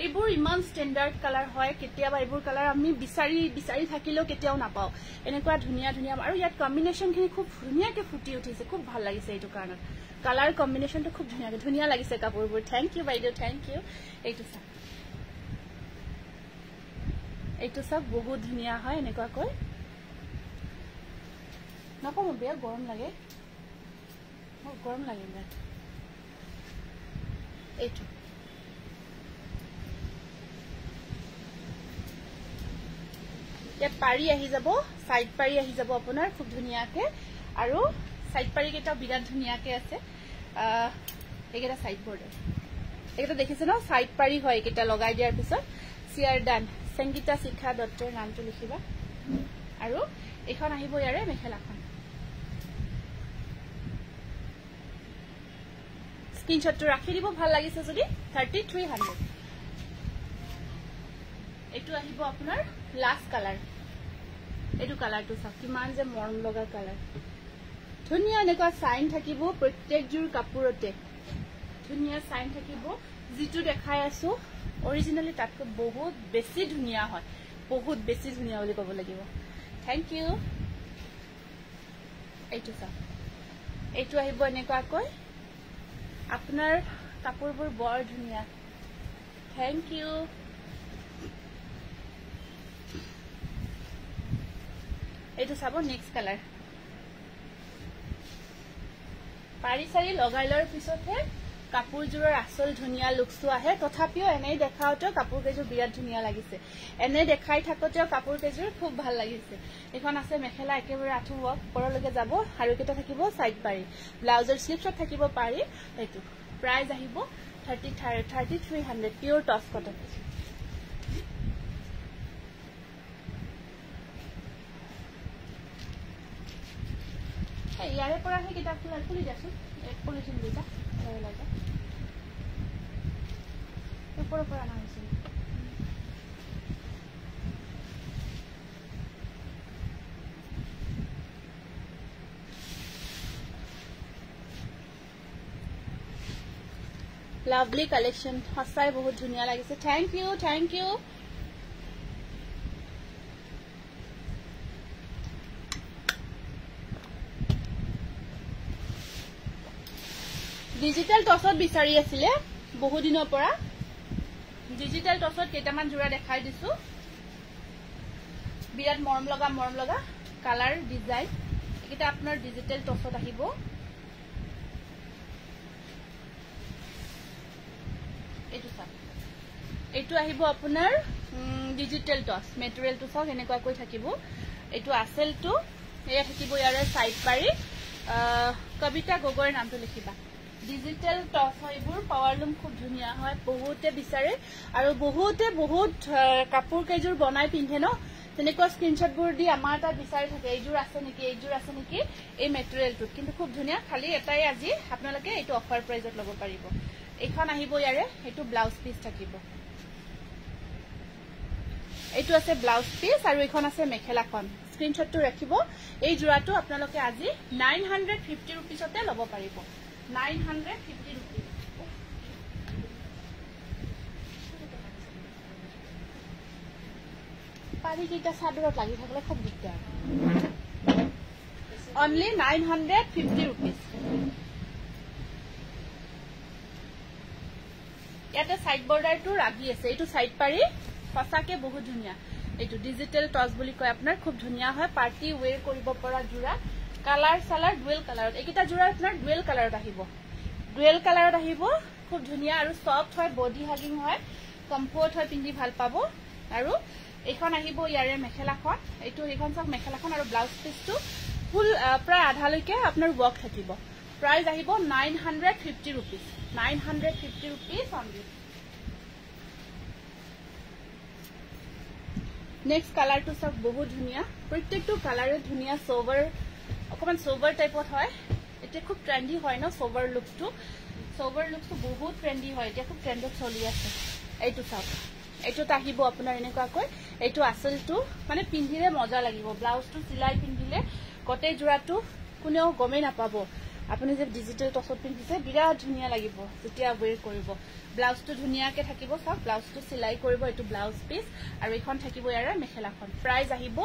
এইবোৰ ইমান ষ্টেণ্ডাৰ্ড কালাৰ হয় কেতিয়াবা এইবোৰ কালাৰ আমি বিচাৰি থাকিলেও কেতিয়াও নাপাও এনেকুৱা ধুনিয়া ধুনিয়া আৰু ইয়াত কম্বিনেশ্যনখিনি খুব ধুনিয়াকৈ ফুটি উঠিছে খুব ভাল লাগিছে এইটো কাৰণত কালাৰ কম্বিনেশ্যনটো খুব ধুনিয়া লাগিছে কাপোৰবোৰ থ্যাংক ইউ বাইদেউ থ্যাংক ইউ এইটো সব বহুত ধুনিয়া হয় এনেকুৱাকৈ নকম বেয়া গৰম লাগে মোৰ গৰম লাগে না এইটো ইয়াত পাৰি আহি যাব সাইড পাৰি আহি যাব আপোনাৰ খুব ধুনিয়াকে আৰু সাইড পাৰি কেইটা বিৰাট ধুনিয়াকে আছে এইকেইটা সাইড বৰ্ডাৰ এইকেইটা দেখিছে ন সাইড পাৰি হয় এইকেইটা লগাই দিয়াৰ পিছত সিয়াৰ ডান সংগীতা শিখা দত্তৰ নামটো লিখিবা আৰু এখন আহিব ইয়াৰে মেখেলাখন স্ক্ৰিনশ্বটটো ৰাখি দিব ভাল লাগিছে যদি 3300 এইটো আহিব আপোনাৰ লাষ্ট কালাৰ এইটো কালাৰটো চাওক কিমান যে মৰম লগা কালাৰ ধুনিয়া এনেকুৱা সাইন থাকিব প্ৰত্যেকযোৰ কাপোৰতে ধুনিয়া সাইন থাকিব যিটো দেখাই আছো অৰিজিনালি তাতকৈ বহুত বেছি ধুনিয়া হয় বহুত বেছি ধুনিয়া বুলি ক'ব লাগিব থ্যাংক ইউ এইটো চাওক এইটো আহিব এনেকুৱাকৈ আপোনাৰ কাপোৰবোৰ বৰ ধুনিয়া থ্যাংক ইউ এইটো চাব নেক্সট কালাৰ পাৰি সাৰি লগাই লোৱাৰ পিছতহে কাপোৰযোৰৰ আসল ধুনিয়া লুকটো আহে তথাপিও এনেই দেখাওতে কাপোৰ কেইযোৰ বিৰাট ধুনিয়া লাগিছে এনে দেখাই থাকোতেও কাপোৰ কেইযোৰ খুব ভাল লাগিছে এখন আছে মেখেলা একেবাৰে আঠু ৱৰ্ক ওপৰলৈকে যাব আৰু কেইটা থাকিব সাইড পাৰি ব্লাউজৰ স্লিপছত থাকিব পাৰি এইটো প্ৰাইস আহিব 3300 পিওৰ টছ কটন ইয়াৰে পৰা হে কিতাপ খুলি দিয়াচোন এক পলিথিন দিছা লাগে ওপৰৰ পৰা আনা হৈছে লাভলি কালেকশন সঁচাই বহুত ধুনিয়া লাগিছে থ্যাংক ইউ ডিজিটাল টছত বিচাৰি আছিল বহু দিনৰ পৰা ডিজিটাল টছত কেইটামান জোৰা দেখাই দিছো বিৰাট মৰম লগা কালাৰ ডিজাইন এটা আপোনাৰ ডিজিটাল টছত আহিব এইটো আহিব আপোনাৰ ডিজিটাল টছ মেটেৰিয়েলটো সব এনেকুৱাকৈ থাকিব এইটো আছেলটো এয়া থাকিব ইয়াৰে সাইড পাৰি কবিতা গগৈৰ নামটো লিখিবা ডিজিটাল টছ হয়বোৰ পাৱাৰলুম খুব ধুনিয়া হয় বহুতে বিচাৰে আৰু বহুত কাপোৰ কেজুৰ বনাই পিন্ধে ন তেনেকুৱা স্ক্ৰিনশ্বটবোৰ দি আমাৰ তাত বিচাৰি থাকে এইজুৰ আছে নেকি এই মেটেৰিয়েলটোত কিন্তু খুব ধুনিয়া খালি এটাই আজি আপোনালোকে এইটো অফাৰ প্ৰাইজত ল'ব পাৰিব এইখন আহিব ইয়াৰে এইটো ব্লাউজ পিস থাকিব এইটো আছে ব্লাউজ পিস আৰু এইখন আছে মেখেলাখন স্ক্ৰিনশ্বটটো ৰাখিব এই জোৰাটো আপোনালোকে আজি 950 रुपीसতে ল'ব পাৰিব 950 रुपीस পাৰি কিটা সাদৰত লাগি থাকলে খুব দিগদাৰ only 950 rupees ইয়াতে সাইড বৰ্ডাৰটো লাগি আছে এইটো সাইড পাৰি সঁচাকে বহুত ধুনিয়া এইটো ডিজিটাল টছ বুলি কয় আপোনাৰ খুব ধুনিয়া হয় পাৰ্টি ওয়্যাৰ কৰিব পৰা জোৰা কালাৰ সালাৰ ডুৱেল কালাৰত এইটা জোৰা আপোনাৰ ডুৱেল কালাৰত আহিব খুব ধুনিয়া আৰু সফট হয় বডি হাগিং হয় কমফৰ্ট হয় পিন্ধি ভাল পাব আৰু এইখন আহিব ইয়াৰে মেখেলাখন এইটো এইখন সব মেখেলাখন আৰু ব্লাউজ পিসটো ফুল প্ৰায় আধালৈকে আপোনাৰ ওয়াৰ্ক থাকিব প্ৰাইস আহিব 950 rupees 950 rupees only নেক্সট কালাৰটো সব বহুত ধুনিয়া প্ৰত্যেকটো কালাৰে ধুনিয়া সোভাৰ অকমান সোভাৰ টাইপত হয় এটা খুব ট্ৰেন্ডি হয় ন সোভাৰ লুকটো বহুত ট্ৰেন্ডি হয় এটা খুব ট্ৰেন্ডত চলি আছে এইটো সব এইটো তাহিব আপোনাৰ এনেকুৱা কই এইটো আসলটো মানে পিন্ধিলে মজা লাগিব ব্লাউজটো সিলাই পিন্ধিলে কটে জোৰাটো কোনেও গমে নাপাব আপুনি যে ডিজিটাল টছত পিন্ধিছে বিৰাট ধুনিয়া লাগিব যেতিয়া ওয়েৰ কৰিব ব্লাউজটো ধুনিয়াকে থাকিব সব ব্লাউজটো সিলাই কৰিব এটো ব্লাউজ পিস আৰু এখন থাকিব ইয়াৰ মেখেলাখন প্ৰাইস আহিব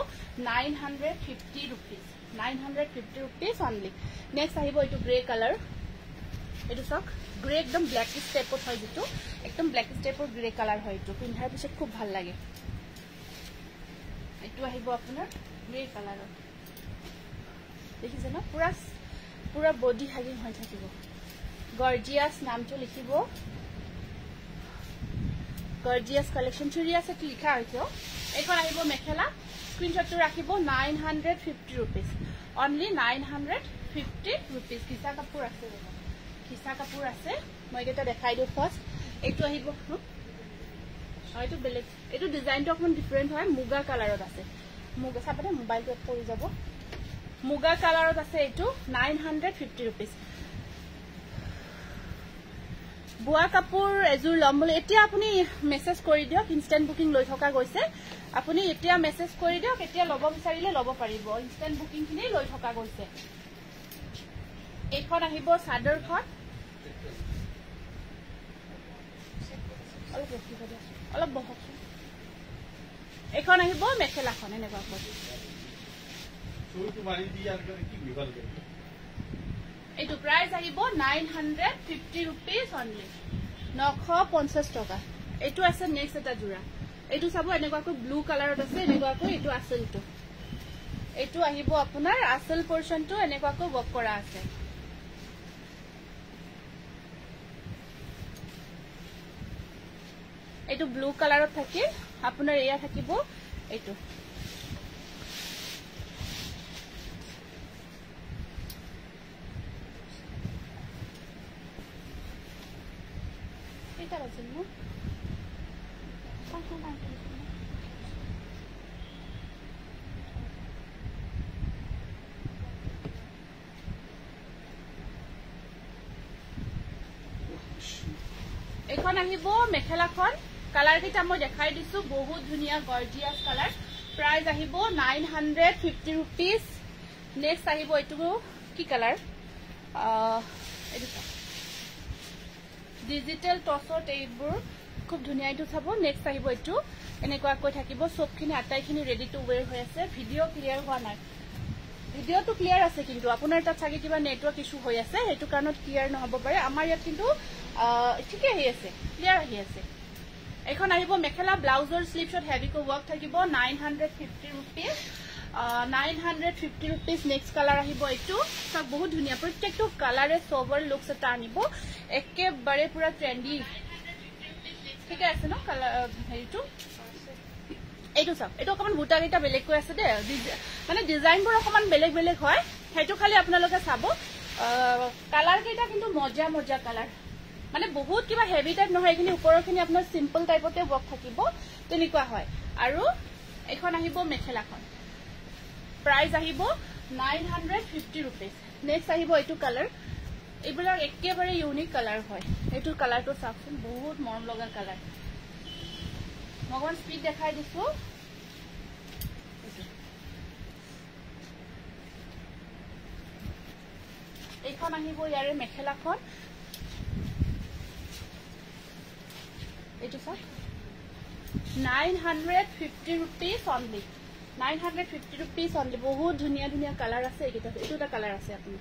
950 rupees 950 rupees only নেক্সট আহিব এটো গ্ৰে কালাৰ এটো সক গ্ৰে একদম ব্ল্যাক স্টেপত হয় যেটো একদম ব্ল্যাক স্টেপৰ গ্ৰে কালাৰ হয় এটো পিন্ধাৰ পিছত খুব ভাল লাগে এটো আহিব আপোনাৰ গ্ৰে কালাৰৰ দেখিছে না পুৰা বডি হাগিং হৈ থাকিব গৰ্জিয়াস নামটো লিখিব গৰ্জিয়াস কালেকশন চুৰিয়াস এটো লিখা হৈছে এখন আহিব মেখেলা স্ক্ৰিনশটটো ৰাখিব 950 rupees only 950 rupees কিসা কাপোৰ আছে মই এটা দেখাই দিও ফাৰ্স্ট এটো আহিব হয়তো বেলেগ এটো ডিজাইনটো অকমান ডিফাৰেন্ট হয় মুগা কালাৰত আছে মুগা সাপতে মোবাইলটো পৰি যাব মুগা কালাৰত আছে এটো 950 rupees বুয়া কাপোৰ এজুৰ লম বুলি এতিয়া আপুনি মেসেজ কৰি দিয়ক ইনস্ট্যান্ট বুকিং লৈ থকা গৈছে আপুনি এতিয়া মেসেজ কৰি দিয়ক এতিয়া লব বিচাৰিলে লব পাৰিব ইনস্ট্যান্ট বুকিং খিনি লৈ থকা গৈছে এখন আহিব সাদৰখন অলপ বহক এখন আহিব মেখেলাখন এনেকুৱা কৰি এইটো প্ৰাইস আহিব 950 rupees only 950 টকা এইটো আছে নেক্সট এটা জোৰা এইটো চাব এনেকুৱাকৈ ব্লু কালাৰত আছে এনেকুৱাকৈ এইটো আসলটো এইটো আহিব আপোনাৰ আসল পোৰশনটো এনেকুৱাকৈ ওয়াৰ্ক কৰা আছে এইটো ব্লু কালাৰত থাকে আপোনাৰ এয়া থাকিব এইটো এটা আছে ন এখন আহিব মেখেলাখন কালাৰ কিটা মই দেখাই দিছো বহুত ধুনিয়া গৰ্জিয়াস কালাৰ প্ৰাইস আহিব 950 rupees নেক্সট আহিব এটো কি কালাৰ এটো ডিজিটাল টছত এইবোৰ খুব ধুনিয়া এটো চাব নেক্সট আহিব এটো এনেকুৱা কৈ থাকিব সবখিনি আটাইখিনি ৰেডি টু ওয়্যাৰ হৈ আছে ভিডিও ক্লিয়াৰ হোৱা নাই ভিডিওটো ক্লিয়াৰ আছে কিন্তু আপোনাৰ তাত চাগে কিবা নেটৱৰ্ক ইস্যু হৈ আছে হেতু কাৰণত ক্লিয়াৰ নহব পাৰে আমাৰ ইয়াত কিন্তু ঠিকে হৈ আছে ক্লিয়াৰ হৈ আছে এখন আহিব মেখেলা ব্লাউজৰ স্লিভছত হেভি কো ওয়াৰ্ক থাকিব 950 rupees 950 rupees নেক্সট কালাৰ আহিব এটো সব বহুত ধুনিয়া প্ৰত্যেকটো কালাৰে সোভাৰ লুকস এটা আনিব একেবাৰে পুৰা ট্ৰেন্ডি ঠিক আছে ন কালাৰ হেৰিটো এইটো সব এটো অকমান বুটা গিটা বেলেগ কৈ আছে দে মানে ডিজাইনবোৰ অকমান বেলেগ হয় হেতু খালি আপোনালোকে চাব কালাৰ কেইটা কিন্তু মজা কালাৰ মানে বহুত কিবা হেভি টাইপ নহয় এখিনি ওপৰখিনি আপোনাৰ সিম্পল টাইপতে ওয়াৰ্ক থাকিব তেনেকুৱা হয় আৰু এখন আহিব মেখেলাখন প্ৰাইস আহিব 950 rupees নেক্সট আহিব এটো কালাৰ এইবিলাক একেবাৰে ইউনিক কালাৰ হয় এটো কালাৰটো চাওকচোন বহুত মৰম লগা কালাৰ মগন স্পিড দেখাই দিছো এইখন আহিব ইয়াৰে মেখেলাখন এটো সব 950 rupees only 950 rupees only বহুত ধুনিয়া কালাৰ আছে এইটা এটোটা কালাৰ আছে আপুনি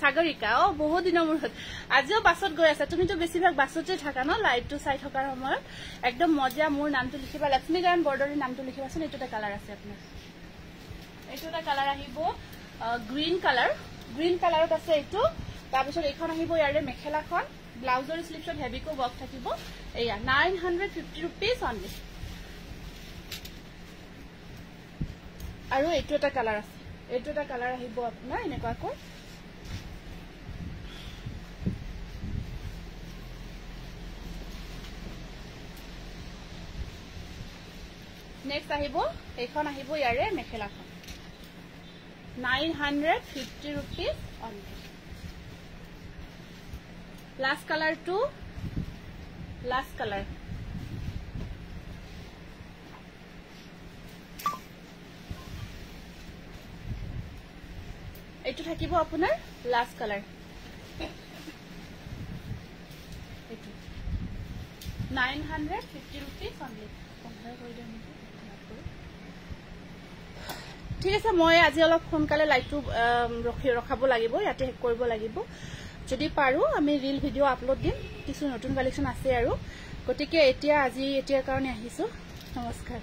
সাগৰিকা বহুত দিনৰ মূৰত আজিও বাছত গৈ আছে তুমি তো বেছিভাগ বাছতে থাকা ন লাইটটো চাই থকাৰ সময়ত একদম মজা মোৰ নামটো লিখিবা লক্ষ্মীগান বৰ্ডৰৰ নামটো লিখিবাচোন এটোটা কালাৰ আছে আপোনাৰ এটোটা কালাৰ আহিব গ্ৰীন কালাৰত আছে এটো তাৰপিছত এইখন আহিব ইয়াৰে মেখেলাখন ব্লাউজৰ স্লিভছত হেভি কো ওয়াৰ্ক থাকিব এয়া 950 rupees only আৰু এটো এটা কালাৰ আছে এইটো এটা কালাৰ আহিব আপোনাৰ এনেকুৱাকৈ নেক্সট আহিব এইখন আহিব ইয়াৰে মেখেলাখন 950 rupees only last color to last color এইটো থাকিব আপোনাৰ লাস্ট কালাৰ এইটো 950 rupees only ঠিক আছে মই আজি অলপ সোনকালে লাইটটো ৰখাব লাগিব ইয়াতে হেক কৰিব লাগিব যদি পাৰো আমি ৰিল ভিডিও আপলোড দিম কিছু নতুন কালেকচন আছে আৰু গতিকে এতিয়া আজি এতিয়াৰ কাৰণে আহিছো নমস্কাৰ